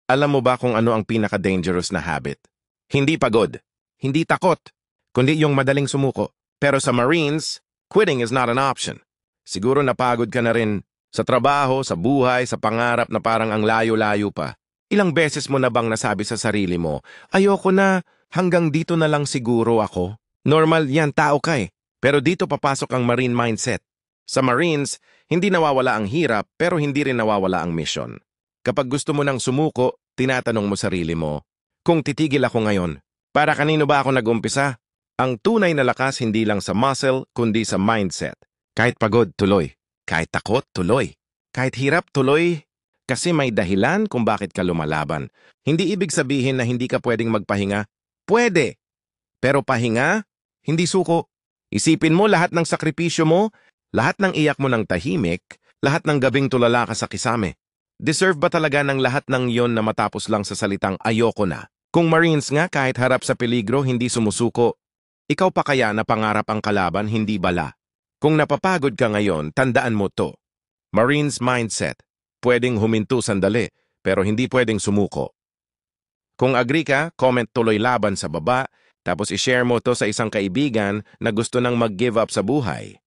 Alam mo ba kung ano ang pinaka-dangerous na habit? Hindi pagod, hindi takot, kundi yung madaling sumuko. Pero sa Marines, quitting is not an option. Siguro napagod ka na rin sa trabaho, sa buhay, sa pangarap na parang ang layo-layo pa. Ilang beses mo na bang nasabi sa sarili mo, ayoko na, hanggang dito na lang siguro ako? Normal yan, tao ka eh. Pero dito papasok ang Marine mindset. Sa Marines, hindi nawawala ang hirap pero hindi rin nawawala ang mission. Kapag gusto mo nang sumuko, tinatanong mo sarili mo, kung titigil ako ngayon, para kanino ba ako nag-umpisa? Ang tunay na lakas hindi lang sa muscle, kundi sa mindset. Kahit pagod, tuloy. Kahit takot, tuloy. Kahit hirap, tuloy. Kasi may dahilan kung bakit ka lumalaban. Hindi ibig sabihin na hindi ka pwedeng magpahinga. Pwede. Pero pahinga, hindi suko. Isipin mo lahat ng sakripisyo mo, lahat ng iyak mo ng tahimik, lahat ng gabing tulala ka sa kisame. Deserve ba talaga ng lahat ng yon na matapos lang sa salitang ayoko na? Kung Marines nga kahit harap sa peligro hindi sumusuko, ikaw pa kaya na pangarap ang kalaban hindi bala? Kung napapagod ka ngayon, tandaan mo to. Marines mindset, pwedeng huminto sandali pero hindi pwedeng sumuko. Kung agree ka, comment tuloy laban sa baba, tapos ishare mo to sa isang kaibigan na gusto nang mag-give up sa buhay.